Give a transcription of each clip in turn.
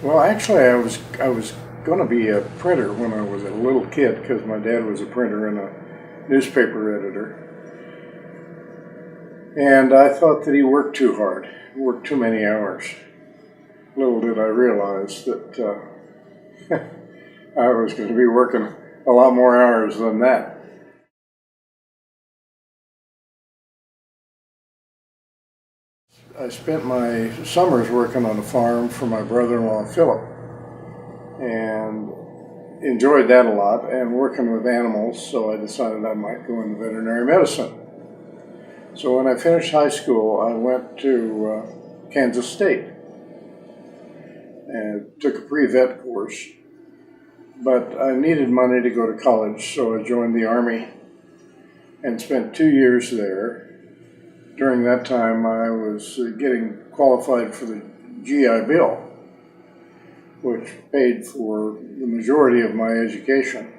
Well, actually, I was going to be a printer when I was a little kid because my dad was a printer and a newspaper editor. And I thought that he worked too hard, worked too many hours. Little did I realize that I was going to be working a lot more hours than that. I spent my summers working on a farm for my brother-in-law, Philip, and enjoyed that a lot, and working with animals, so I decided I might go into veterinary medicine. So when I finished high school, I went to Kansas State and took a pre-vet course, but I needed money to go to college, so I joined the Army and spent 2 years there. During that time, I was getting qualified for the GI Bill, which paid for the majority of my education.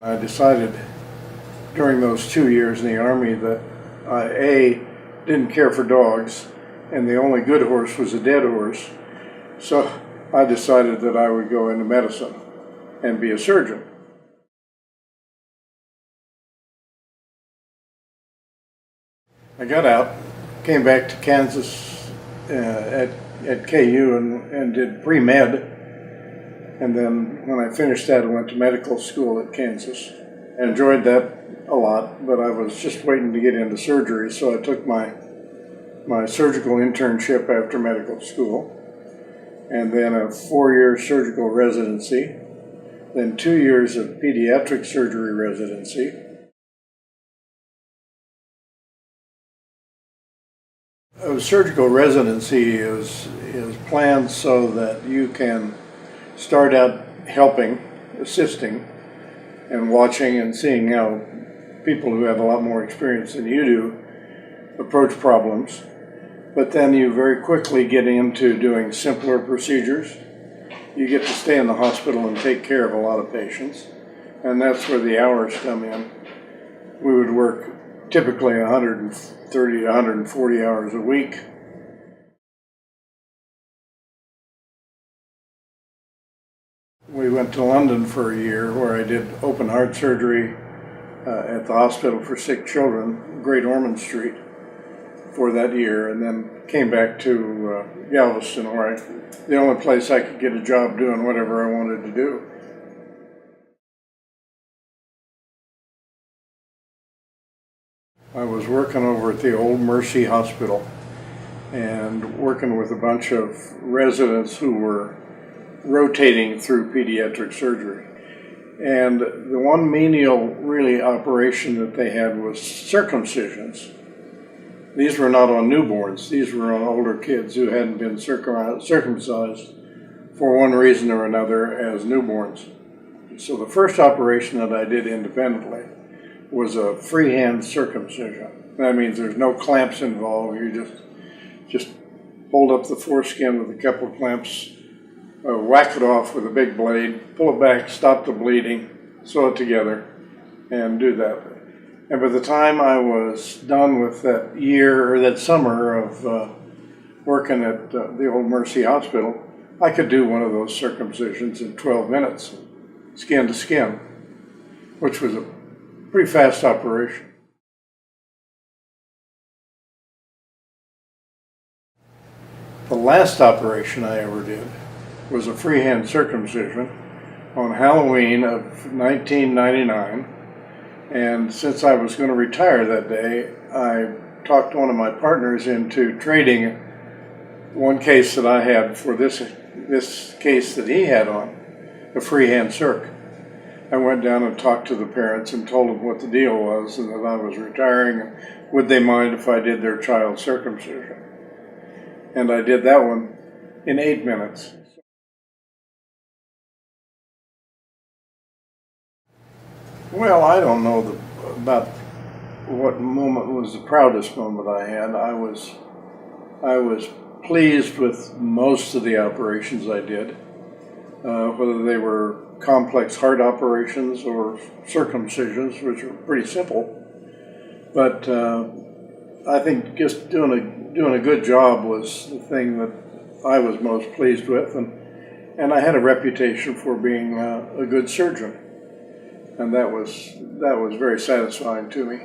I decided during those 2 years in the Army that I, didn't care for dogs, and the only good horse was a dead horse, so I decided that I would go into medicine and be a surgeon. I got out, came back to Kansas at KU and did pre-med. And then when I finished that, I went to medical school at Kansas. I enjoyed that a lot, but I was just waiting to get into surgery, so I took my surgical internship after medical school, and then a 4-year surgical residency, then 2 years of pediatric surgery residency. A surgical residency is planned so that you can start out helping, assisting, and watching and seeing how people who have a lot more experience than you do approach problems. But then you very quickly get into doing simpler procedures. You get to stay in the hospital and take care of a lot of patients, and that's where the hours come in. We would work typically 130 to 140 hours a week. We went to London for a year where I did open heart surgery at the Hospital for Sick Children, Great Ormond Street, for that year, and then came back to Galveston, where the only place I could get a job doing whatever I wanted to do. I was working over at the Old Mercy Hospital and working with a bunch of residents who were rotating through pediatric surgery. And the one menial, really, operation that they had was circumcisions. These were not on newborns. These were on older kids who hadn't been circumcised for one reason or another as newborns. So the first operation that I did independently was a freehand circumcision. That means there's no clamps involved. You just hold up the foreskin with a couple of clamps, whack it off with a big blade, pull it back, stop the bleeding, sew it together, and do that. And by the time I was done with that year, or that summer of working at the Old Mercy Hospital, I could do one of those circumcisions in 12 minutes, skin to skin, which was a pretty fast operation. The last operation I ever did was a freehand circumcision on Halloween of 1999. And since I was going to retire that day, I talked one of my partners into trading one case that I had for this case that he had on, a freehand circ. I went down and talked to the parents and told them what the deal was and that I was retiring, and would they mind if I did their child's circumcision. And I did that one in 8 minutes. Well, I don't know about what moment was the proudest moment I had. I was pleased with most of the operations I did, whether they were complex heart operations or circumcisions, which are pretty simple. But I think just doing a good job was the thing that I was most pleased with, and I had a reputation for being a good surgeon, and that was very satisfying to me.